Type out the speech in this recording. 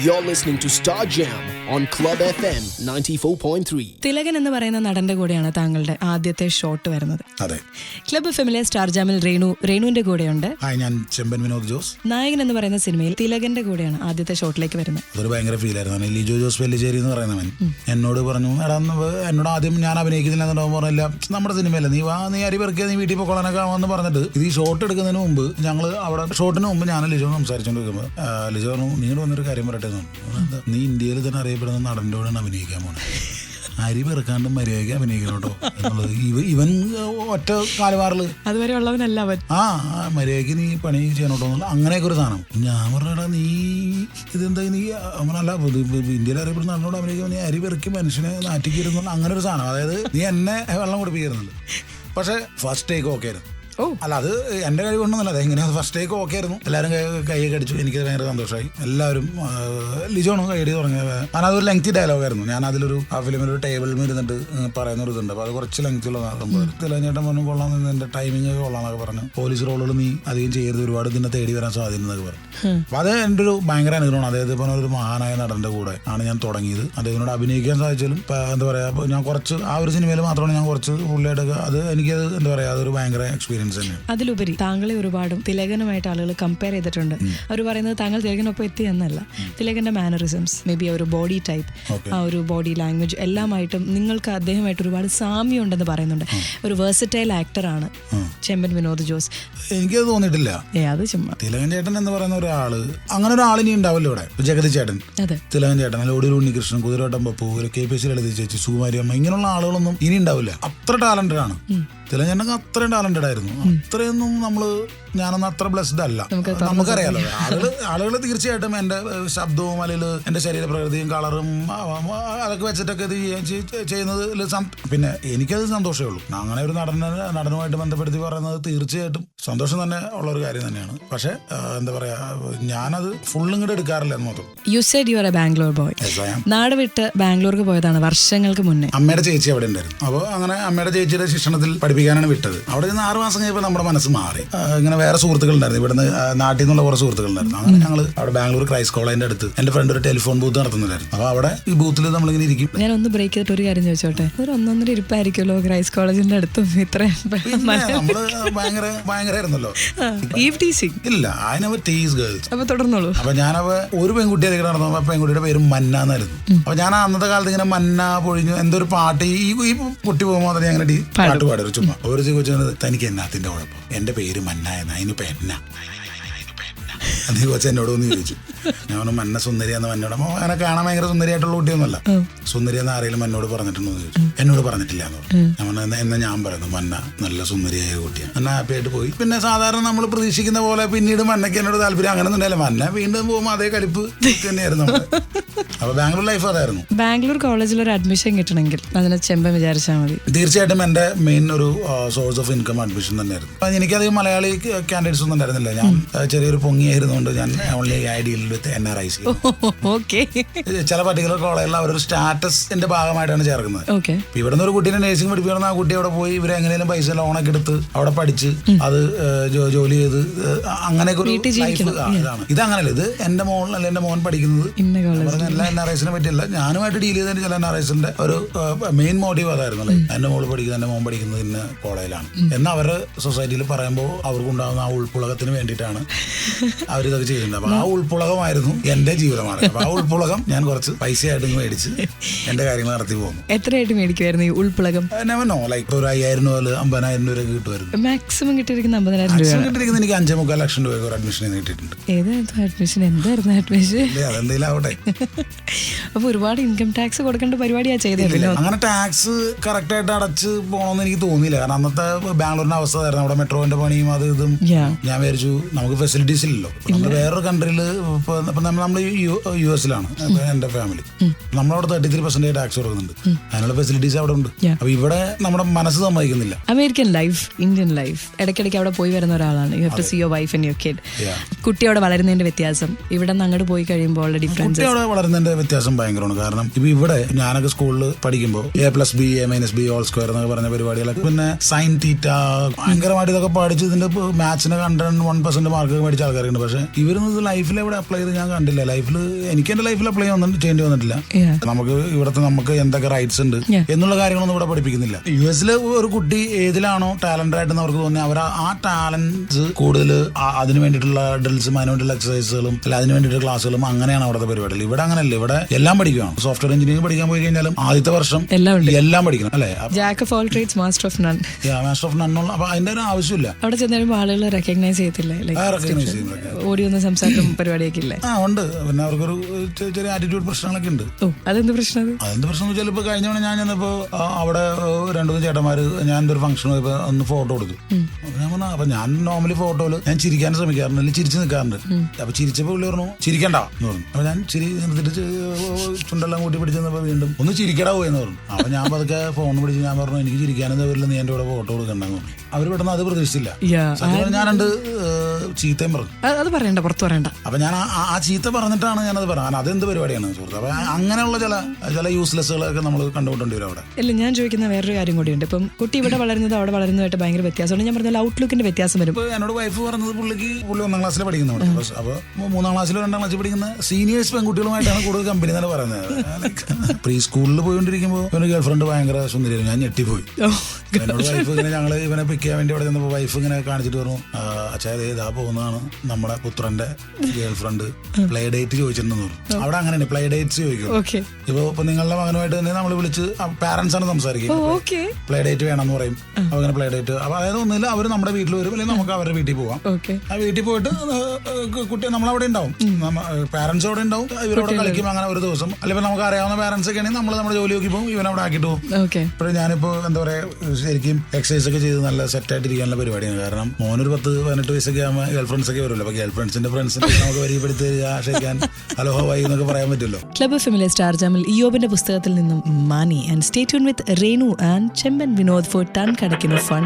You're listening to Star Jam on Club FM 94.3. Thilakan എന്ന് പറയുന്ന നടന്റെ കൂടെയാണ് താങ്കളുടെ ആദ്യത്തെ ഷോട്ട് വരുന്നത്. അതെ. ക്ലബ് എഫ്എമ്മിലെ സ്റ്റാർ ജാമിൽ രേണുവിന്റെ കൂടെയുണ്ട്. ഹായ്, ഞാൻ ചെമ്പൻ വിനോദ് ജോസ്. നായകൻ എന്ന് പറയുന്ന സിനിമയിൽ തിലകന്റെ കൂടെയാണ് ആദ്യത്തെ ഷോട്ടിലേക്ക് വരുന്നത്. അതൊരു ഭയങ്കര ഫീൽ ആയിരുന്നു. ലിജോ ജോസ് വെല്ലിശ്ശേരി എന്ന് പറയുന്നവൻ എന്നോട് പറഞ്ഞു, എടാ എന്നോട് ആദ്യം ഞാൻ അഭിനയിക്കുന്നില്ല പറഞ്ഞില്ല, നമ്മുടെ സിനിമയല്ല, നീ അരി പെറുക്കിയ നീ വീട്ടിൽ പോക്കോളാനൊക്കെ ആവാന്ന് പറഞ്ഞിട്ട് ഇത് ഈ ഷോട്ട് എടുക്കുന്നതിന് മുമ്പ് ഞങ്ങൾ അവിടെ ഷോട്ടിന് മുമ്പ് ഞാൻ ലിജോ സംസാരിച്ചുകൊണ്ട് നിൽക്കുമ്പോൾ ലിജോ പറഞ്ഞു, നിങ്ങൾ വന്നൊരു കാര്യം പറയട്ടെ, നീ ഇന്ത്യയിൽ തന്നെ അറിയപ്പെടുന്ന നടൻ്റെ കൂടെയാണ് അഭിനയിക്കാൻ പോണത്, അരി പെറുക്കാണ്ട് മര്യാദയ്ക്ക് അഭിനയിക്കണം കേട്ടോ എന്നുള്ളത്. ഇവൻ ഒറ്റ കാലുമാറിൽ അതുവരെ ഉള്ളവനല്ല അവൻ. മര്യാദയ്ക്ക് നീ പണി ചെയ്യണോട്ടോ എന്നുള്ള അങ്ങനെയൊക്കെ ഒരു സാധനം. ഞാൻ പറഞ്ഞാ നീ ഇതെന്താ, നീ അവനല്ല ഇന്ത്യയിൽ അറിയപ്പെടുന്ന നടനോട് അഭിനയിക്കുമ്പോൾ നീ അരി പെറുക്കി മനുഷ്യനെ നാറ്റിക്കിരുന്നുള്ള അങ്ങനെ ഒരു സാധനം. അതായത് നീ എന്നെ വെള്ളം കുടിപ്പിക്കുന്നുണ്ട്. പക്ഷെ ഫസ്റ്റ് ടേക്ക് ഓക്കെ ആയിരുന്നു. അല്ല, അത് എന്റെ കഴിവ് കൊണ്ടൊന്നുമല്ല, അതെങ്ങനെയാ ഫസ്റ്റ് ടേക്ക് ഓക്കെ ആയിരുന്നു. എല്ലാവരും കൈയൊക്കെ അടിച്ചു. എനിക്ക് ഭയങ്കര സന്തോഷമായി. എല്ലാവരും ലിജോണോ കൈയടി തുടങ്ങിയത്. കാരണം അതൊരു ലെങ്തി ഡയലോഗായിരുന്നു. ഞാൻ അതിലൊരു ആ ഫിലിമിലൊരു ടേബിളിൽ ഇരുന്നിട്ട് പറയുന്ന ഒരു ഇതുണ്ട്. അപ്പോൾ അത് കുറച്ച് ലെങ്തിയുള്ള സംഭവം. തിലകഞ്ചേട്ടൻ പറഞ്ഞു കൊള്ളാം, നിന്റെ ടൈമിംഗ് ഒക്കെ കൊള്ളാന്നൊക്കെ പറഞ്ഞു. പോലീസ് റോളുകൾ നീ അധികം ചെയ്യരുത്, ഒരുപാട് ഇതിനെ തേടി വരാൻ സാധ്യത എന്നൊക്കെ പറഞ്ഞു. അപ്പോൾ അത് എൻ്റെ ഒരു ഭയങ്കര അനുഗ്രഹമാണ്. അദ്ദേഹത്തെ പറഞ്ഞ ഒരു മഹാനായ നടന്റെ കൂടെ ആണ് ഞാൻ തുടങ്ങിയത്. അദ്ദേഹത്തിനോട് അഭിനയിക്കാൻ സാധിച്ചാലും എന്താ പറയുക, ഞാൻ കുറച്ച് ആ ഒരു സിനിമയിൽ മാത്രമാണ് ഞാൻ കുറച്ച് ഫുള്ളായിട്ടൊക്കെ അത് എനിക്കത് എന്താ പറയുക, അതൊരു ഭയങ്കര എക്സ്പീരിയൻസ്. അതിലുപരി താങ്കളെ ഒരുപാടും തിലകനുമായിട്ട് ആളുകൾ കമ്പയർ ചെയ്തിട്ടുണ്ട്. അവർ പറയുന്നത് താങ്കൾ തിലകനൊപ്പം എത്തി എന്നല്ല, തിലകന്റെ മാനറിസംസ്, മേ ബി ആ ഒരു ബോഡി ടൈപ്പ്, ആ ഒരു ബോഡി ലാംഗ്വേജ് എല്ലാമായിട്ടും നിങ്ങൾക്ക് അദ്ദേഹമായിട്ട് ഒരുപാട് സാമ്യം ഉണ്ടെന്ന് പറയുന്നുണ്ട്. ഒരു വേഴ്സറ്റൈൽ ആക്ടറാണ് ചെമ്പൻ വിനോദ് ജോസ്. എനിക്കത് തോന്നിയിട്ടില്ല. അത് ചുമ്മാ തിലകൻ ചേട്ടൻ എന്ന് പറയുന്ന ഒരാള്, അങ്ങനെ ഒരാളിനി ഉണ്ടാവില്ല ഇവിടെ. ജഗതി ചേട്ടൻ, തിലകൻ ചേട്ടൻ, അല്ല ഒടിയൂർ ഉണ്ണികൃഷ്ണൻ, കുതിരോട്ടം പപ്പു, KPC ലളിത ചേച്ചി, സുകുമാരി അമ്മ, ഇങ്ങനെയുള്ള ആളുകളൊന്നും ഇനി ഉണ്ടാവില്ല. അത്ര ടാലന്റഡ് ആണ് തിലകൻ. അത്രയും ടാലന്റഡ് ആയിരുന്നു. അത്രയൊന്നും ഞാനൊന്നും അത്ര ബ്ലെസ്ഡ് അല്ല. നമുക്കറിയാലോ, ആളുകൾ തീർച്ചയായിട്ടും എന്റെ ശബ്ദവും അല്ലെങ്കിൽ എന്റെ ശരീരപ്രകൃതിയും കളറും അതൊക്കെ വെച്ചിട്ടൊക്കെ ഇത് ചെയ്യുന്നത്. പിന്നെ എനിക്കത് സന്തോഷമേ ഉള്ളൂ. അങ്ങനെ ഒരു നടനുമായിട്ട് ബന്ധപ്പെടുത്തി പറയുന്നത് തീർച്ചയായിട്ടും സന്തോഷം തന്നെ ഉള്ള ഒരു കാര്യം തന്നെയാണ്. പക്ഷെ എന്താ പറയാ, ഞാനത് ഫുൾ ഇങ്ങോട്ട് എടുക്കാറില്ല എന്ന് മാത്രം. You said you are A Bangalore boy. നാട് വിട്ട് ബാംഗ്ലൂർക്ക് പോയതാണ് വർഷങ്ങൾക്ക് മുന്നേ. അമ്മയുടെ ചേച്ചി അവിടെ ഉണ്ടായിരുന്നു. അപ്പോൾ അങ്ങനെ അമ്മയുടെ ചേച്ചിയുടെ ശിക്ഷണത്തിൽ പഠിപ്പിക്കാനാണ് വിട്ടത്. അവിടെ നിന്ന് 6 മാസം കഴിഞ്ഞപ്പോൾ നമ്മുടെ മനസ്സ് മാറി. ഇങ്ങനെ വേറെ സുഹൃത്തുക്കളുണ്ടായിരുന്നു, ഇവിടുന്ന് നാട്ടിൽ നിന്നുള്ള കുറേ സുഹൃത്തുക്കളുണ്ടായിരുന്നു. അങ്ങനെ ഞങ്ങൾ അവിടെ ബാംഗ്ലൂർ ക്രൈസ്റ്റ് കോളേജിന്റെ അടുത്ത് എന്റെ ഫ്രണ്ട് ഒരു ടെലിഫോൺ ബൂത്ത് നടത്തുന്നുണ്ടായിരുന്നു. അപ്പോൾ അവിടെ ഈ ബൂത്തിൽ നമ്മളിങ്ങനെ ഇരിക്കും. ഞാൻ ഒന്ന് ബ്രേക്ക് ചെയ്തിട്ട് ഒരു കാര്യം ചോദിച്ചോട്ടെ, ഒരു 1.5 ഇരിപ്പായിരിക്കുമല്ലോ ക്രൈസ്റ്റ് കോളേജിന്റെ അടുത്തും ഇത്രയും നമ്മള് ഭയങ്കരമായിരുന്നല്ലോ. ഇല്ല, ഐ നെവർ ടീസ് ഗേൾസ്. അപ്പൊ തുടർന്നോളൂ. അപ്പൊ ഞാനവ ഒരു പെൺകുട്ടി അധികം നടന്നു. അപ്പൊ പെൺകുട്ടിയുടെ പേര് മന്ന എന്നായിരുന്നു. അപ്പൊ ഞാൻ അന്നത്തെ കാലത്ത് ഇങ്ങനെ മന്ന പൊഴിഞ്ഞു എന്തൊരു പാട്ട് ഈ കുട്ടി പോകുമ്പോൾ തന്നെ അങ്ങനെ പാട്ട് പാടും ചുമ്മാ. ഒരു ചോദിച്ചത്, തനിക്ക് എന്നാത്തിന്റെ കുഴപ്പം, എന്റെ പേര് മന്ന എന്ന, അതിനിപ്പോ എന്നാ നീ കൊച്ചു എന്നോട് ഒന്ന് ചോദിച്ചു. ഞാൻ മന്ന സുന്ദരിയാന്ന് മന്നോട്. അങ്ങനെ കാണാൻ ഭയങ്കര സുന്ദരിയായിട്ടുള്ള കുട്ടിയൊന്നുമല്ല. സുന്ദരിയെന്ന് ആരെങ്കിലും എന്നോട് പറഞ്ഞിട്ടുണ്ടോ എന്ന് ചോദിച്ചു. എന്നോട് പറഞ്ഞിട്ടില്ല എന്ന് പറഞ്ഞു. എന്നാ ഞാൻ പറയുന്നു, മന്ന നല്ല സുന്ദരിയായ കുട്ടിയാണ്. എന്നെ ഹാപ്പി ആയിട്ട് പോയി. പിന്നെ സാധാരണ നമ്മൾ പ്രതീക്ഷിക്കുന്ന പോലെ പിന്നീട് മന്നയ്ക്ക് എന്നോട് താല്പര്യം അങ്ങനെ ഒന്നും ഉണ്ടായില്ല. മന്ന വീണ്ടും പോകുമ്പോൾ അതേ കലിപ്പ് തന്നെയായിരുന്നു. അപ്പൊ ബാംഗ്ലൂർ ലൈഫ് അതായിരുന്നു. ബാംഗ്ലൂർ കോളേജിൽ ഒരു അഡ്മിഷൻ കിട്ടണമെങ്കിൽ അതിനെ ചെമ്പൻ വിചാരിച്ചാൽ മതി. തീർച്ചയായിട്ടും എന്റെ മെയിൻ ഒരു സോഴ്സ് ഓഫ് ഇൻകം അഡ്മിഷൻ തന്നെയായിരുന്നു. എനിക്കധികം മലയാളി കാൻഡിഡേറ്റ്സ് ഒന്നും ഉണ്ടായിരുന്നില്ല. ഞാൻ ചെറിയൊരു പൊങ്ങിയായിരുന്നുകൊണ്ട് ഞാൻ ഓൺലി ഐഡിയൽ വിത്ത് NRIC. ചില പർട്ടിക്കുലർ കോളേജിൽ അവരൊരു സ്റ്റാറ്റസിന്റെ ഭാഗമായിട്ടാണ് ചേർക്കുന്നത്. ഇവിടുന്ന് ഒരു കുട്ടീനെ നഴ്സിംഗ് പഠിപ്പിക്കണം, ആ കുട്ടി അവിടെ പോയി ഇവരെ എങ്ങനെയും പൈസ ലോണൊക്കെ എടുത്ത് അവിടെ പഠിച്ച് അത് ജോലി ചെയ്ത് അങ്ങനെയൊക്കെ ഒരു ലൈഫ് ഇതാണ്. ഇതങ്ങനല്ല, ഇത് എന്റെ മോൾ അല്ല എന്റെ മോൻ പഠിക്കുന്നത്. എല്ലാ NRIസിനെ പറ്റിയല്ല, ഞാനുമായിട്ട് ഡീൽ ചെയ്തതിന് ചില NRIസിന്റെ ഒരു മെയിൻ മോട്ടീവ് അതായിരുന്നു. എന്റെ മോള് പഠിക്കുന്നത്, എന്റെ മോൻ പഠിക്കുന്നത് ഇന്ന കോളേജിലാണ് എന്ന് അവരുടെ സൊസൈറ്റിയിൽ പറയുമ്പോൾ അവർക്കുണ്ടാകുന്ന ആ ഉൾപ്പുളകത്തിന് വേണ്ടിയിട്ടാണ് അവരിതൊക്കെ ചെയ്യുന്നത്. അപ്പൊ ആ ഉൾപ്പുളകമായിരുന്നു എന്റെ ജീവിതമാണ്. അപ്പൊ ആ ഉൾപ്പുളകം ഞാൻ കുറച്ച് പൈസയായിട്ട് മേടിച്ച് എന്റെ കാര്യങ്ങൾ നടത്തി പോകുന്നു. എത്രയായിട്ട് മേടിക്കുമായിരുന്നു ഈ ഉൾപ്പുളകം? ലൈക്ക് ഒരു 5,000 മുതൽ 50,000 രൂപ കിട്ടുമായിരുന്നു. മാക്സിമം കിട്ടിയിരിക്കുന്ന 50,000 രൂപ കിട്ടിയിരിക്കുന്നത് എനിക്ക് 5.25 ലക്ഷം രൂപ ഒരു അഡ്മിഷൻ കിട്ടിയിട്ടുണ്ട്. ഏതായിരുന്നു അഡ്മിഷൻ? എന്തായിരുന്നു അഡ്മിഷൻ? അതെന്തെങ്കിലും ആവട്ടെ. അപ്പൊ ഒരുപാട് ഇൻകം ടാക്സ് കൊടുക്കേണ്ട പരിപാടിയാ ചെയ്തത്. അങ്ങനെ ടാക്സ് കറക്റ്റ് ആയിട്ട് അടച്ച് പോകണമെന്ന് എനിക്ക് തോന്നിയില്ല. കാരണം അന്നത്തെ ബാംഗ്ലൂരിന്റെ അവസ്ഥ ആയിരുന്നു. അവിടെ മെട്രോന്റെ പണിയും അത് ഇതും. ഞാൻ വിചാരിച്ചു നമുക്ക് ഫെസിലിറ്റീസ് ഇല്ലല്ലോ. നമ്മൾ വേറൊരു കൺട്രിയിൽ നമ്മൾ US-ലാണ് എന്റെ ഫാമിലി. നമ്മളവിടെ 33% ടാക്സ് കൊടുക്കുന്നുണ്ട്. അതിനുള്ള ഫെസിലിറ്റീസ് അവിടെ ഉണ്ട്. അപ്പൊ ഇവിടെ നമ്മുടെ മനസ്സ് സമ്മതിക്കുന്നില്ല. അമേരിക്കൻ ലൈഫ്, ഇന്ത്യൻ ലൈഫ്, ഇടയ്ക്കിടയ്ക്ക് അവിടെ പോയി വരുന്ന ഒരാളാണ്. You have to see your wife and your kid. കുട്ടി അവിടെ വളരുന്നതിന്റെ വ്യത്യാസം, ഇവിടെ നിന്ന് അങ്ങോട്ട് പോയി കഴിയുമ്പോൾ ഡിഫറൻസ്. കുട്ടി അവിടെ പറയുന്നതിന്റെ വ്യത്യാസം ഭയങ്കരമാണ്. കാരണം ഇപ്പൊ ഇവിടെ ഞാനൊക്കെ സ്കൂളിൽ പഠിക്കുമ്പോൾ A+B A-B ഹോൾ സ്ക്വയർ എന്നൊക്കെ പറഞ്ഞ പരിപാടികളൊക്കെ, പിന്നെ സൈൻ തീറ്റ ഭയങ്കരമായിട്ട് ഇതൊക്കെ പഠിച്ച് ഇതിന്റെ മാത്സിന് 101% മാർക്ക് മേടിച്ച ആൾക്കാരുണ്ട്. പക്ഷെ ഇവരൊന്നും ഇത് ലൈഫിൽ എവിടെ അപ്ലൈ ചെയ്ത് ഞാൻ കണ്ടില്ല. ലൈഫിൽ എനിക്ക് എന്റെ ലൈഫിൽ അപ്ലൈ ചെയ്യേണ്ടി വന്നിട്ടില്ല. നമുക്ക് എന്തൊക്കെ റൈറ്റ്സ് ഉണ്ട് എന്നുള്ള കാര്യങ്ങളൊന്നും ഇവിടെ പഠിപ്പിക്കുന്നില്ല. US ഒരു കുട്ടി ഏതിലാണോ ടാലന്റഡ് ആയിട്ടെന്ന് അവർക്ക് തോന്നി അവർ ആ ടാലന്റ്സ് കൂടുതൽ അതിന് വേണ്ടിയിട്ടുള്ള ഡ്രിൽസും അതിന് വേണ്ടിയിട്ടുള്ള എക്സസൈസുകളും അല്ല അതിന് വേണ്ടിയിട്ടുള്ള ക്ലാസ്സുകളും അങ്ങനെയാണ് അവിടുത്തെ പരിപാടികൾ. ഇവിടെ അങ്ങനെയല്ല. ഇവിടെ എല്ലാം പഠിക്കണം. സോഫ്റ്റ്വെയർ എഞ്ചിനീയറിംഗ് പഠിക്കാൻ പോയി കഴിഞ്ഞാലും ആദ്യത്തെ വർഷം എല്ലാം പഠിക്കണം അല്ലേ. Jack of all trades master of none. Master of none. അപ്പൊ അതിന്റെ ഒരു ആവശ്യമില്ല. അവിടെ ചെന്നാലും ആളുകൾ റെക്കഗ്നൈസ് ചെയ്യത്തില്ലേ? ഓടി ഒന്ന് സംസാരം പരിപാടിയൊക്കെ ഇല്ലേ? ഉണ്ട്. പിന്നെ അവർക്കൊരു ചെറിയ ആറ്റിറ്റ്യൂഡ് പ്രശ്നങ്ങളൊക്കെ ഉണ്ട്. അതെന്ത് പ്രശ്നം? അതെന്ത് പ്രശ്നം വെച്ചാൽ ഇപ്പൊ കഴിഞ്ഞ തവണ ഞാൻ ചെന്നപ്പോ അവിടെ 2-3 ചേട്ടന്മാര് ഞാൻ എന്തൊരു ഫംഗ്ഷൻ പോയപ്പോ ഒന്ന് ഫോട്ടോ കൊടുത്തു. ഞാൻ പറഞ്ഞു അപ്പൊ ഞാൻ നോർമലി ഫോട്ടോയില് ഞാൻ ചിരിക്കാൻ ശ്രമിക്കാറുണ്ട്, അല്ലെങ്കിൽ ചിരിച്ചു നിൽക്കാറുണ്ട്. അപ്പൊ ചിരിച്ചപ്പോ പുള്ളി പറഞ്ഞു ചിരിക്കണ്ട എന്ന് പറഞ്ഞു. അപ്പൊ ഞാൻ ചിരി നിർത്തിട്ട് ചുണ്ടെല്ലാം കൂട്ടി പിടിച്ചപ്പോ വീണ്ടും ഒന്ന് ചിരിക്കടാ പോയെന്ന് പറഞ്ഞു. അപ്പൊ ഞാൻ പതുക്കെ ഫോൺ പിടിച്ച് ഞാൻ പറഞ്ഞു എനിക്ക് ചിരിക്കാനെന്താ വരില്ല, നീ എന്റെ കൂടെ ഫോട്ടോ കൊടുക്കണ്ടെന്ന് പറഞ്ഞു. അവര് പെട്ടെന്ന് അത് പ്രതീക്ഷിച്ചില്ല. ഞാൻ 2 ചീത്തയും പറഞ്ഞു. അത് പറയണ്ട, പുറത്ത് പറയണ്ട. അപ്പൊ ഞാൻ ആ ചീത്ത പറഞ്ഞിട്ടാണ് ഞാനത് പറഞ്ഞത്. അതെന്ത് പരിപാടിയാണ് സുഹൃത്ത്? അപ്പൊ അങ്ങനെയുള്ള ചില യൂസ്ലെസ്സുകളൊക്കെ നമ്മൾ കണ്ടുകൊണ്ടേണ്ടി വരും അവിടെ. അല്ല, ഞാൻ ചോദിക്കുന്ന വേറൊരു കാര്യം കൂടിയുണ്ട്. ഇപ്പം കുട്ടി ഇവിടെ വളരുന്നത് അവിടെ വളരുന്നതായിട്ട് ഭയങ്കര വ്യത്യാസമുണ്ട്. ഞാൻ പറഞ്ഞ ഔട്ട്ലുക്കിന്റെ വ്യത്യാസം വരും. എന്നോട് വൈഫ് പറഞ്ഞത് പുള്ളി 1 ക്ലാസ്സിൽ പഠിക്കുന്നുണ്ട്. അപ്പൊ 3 ക്ലാസ്സിലോ 2 ക്ലാസ്സിൽ പഠിക്കുന്ന സീനിയേഴ്സ് പെൺകുട്ടികളുമായിട്ടാണ് കൂടുതൽ കമ്പനി എന്നാണ് പറയുന്നത്. പ്രീ സ്കൂളിൽ പോയിക്കൊണ്ടിരിക്കുമ്പോൾ ഇവന് ഗേൾഫ്രണ്ട് ഭയങ്കര സുന്ദരിയായിരുന്നു. ഞാൻ ഞെട്ടിപ്പോയി. എന്നോട് വൈഫ് ഇങ്ങനെ ഞങ്ങള് ഇവനെ പിക്ക് ചെയ്യാൻ വേണ്ടി അവിടെ ചെന്നപ്പോ വൈഫ് ഇങ്ങനെ കാണിച്ചിട്ട് പറഞ്ഞു അച്ഛായത് ഇതാ പോകുന്നതാണ് നമ്മുടെ പുത്രന്റെ ഗേൾഫ്രണ്ട്, പ്ലേ ഡേറ്റ് ചോദിച്ചിട്ടുണ്ടെന്ന് പറഞ്ഞു. അവിടെ അങ്ങനെയാണ് പ്ലേ ഡേറ്റ്സ് ചോദിക്കും. ഇപ്പൊ നിങ്ങളുടെ മകനുമായിട്ട് തന്നെ നമ്മൾ വിളിച്ച് പാരന്റ്സ് ആണ് സംസാരിക്കുന്നത്. പ്ലേ ഡേറ്റ് വേണമെന്ന് പറയും. അങ്ങനെ പ്ലേ ഡേറ്റ് അതായത് ഒന്നുമില്ല, അവര് നമ്മുടെ വീട്ടിൽ വരും, അല്ലെങ്കിൽ നമുക്ക് അവരുടെ വീട്ടിൽ പോവാം. ആ വീട്ടിൽ പോയിട്ട് കുട്ടി നമ്മളവിടെ ഉണ്ടാവും, പാരന്റ്സ് അവിടെ ഉണ്ടാവും, ഇവരോട് കളിക്കും. അങ്ങനെ ഒരു ദിവസം അല്ലെങ്കിൽ നമുക്ക് അറിയാവുന്ന പാരന്റ്സ് ഒക്കെ ആണെങ്കിൽ നമ്മൾ നമ്മുടെ ജോലി നോക്കി പോകും, ഇവനവിടെ ആക്കിയിട്ട് പോകും. ഇപ്പോഴും ഞാനിപ്പോ എന്താ പറയാ ശരിക്കും എക്സസൈസ് ഒക്കെ ചെയ്ത് നല്ല സെറ്റ് ആയിട്ടിരിക്കാനുള്ള പരിപാടിയാണ്. കാരണം മോനൊരു 10-18 വയസ്സൊക്കെ ആകുമ്പോൾ ഗേൾ ഫ്രണ്ട്സ് ഒക്കെ വരുമല്ലോ. അപ്പൊ ഗേൾ ഫ്രണ്ട്സിന്റെ നമുക്ക് വരിപ്പെടുത്ത് ക്ഷയിക്കാൻ ഹലോ ഹവായി എന്നൊക്കെ പറയാൻ പറ്റുമല്ലോ. ക്ലബ് എഫ്എമ്മിലെ സ്റ്റാർ ജാമിൽ ഇയോബിന്റെ പുസ്തകത്തിൽ നിന്നും മണി and stay tune with Renu and Chemban Vinod for ton കണക്കിന് ഫൺ.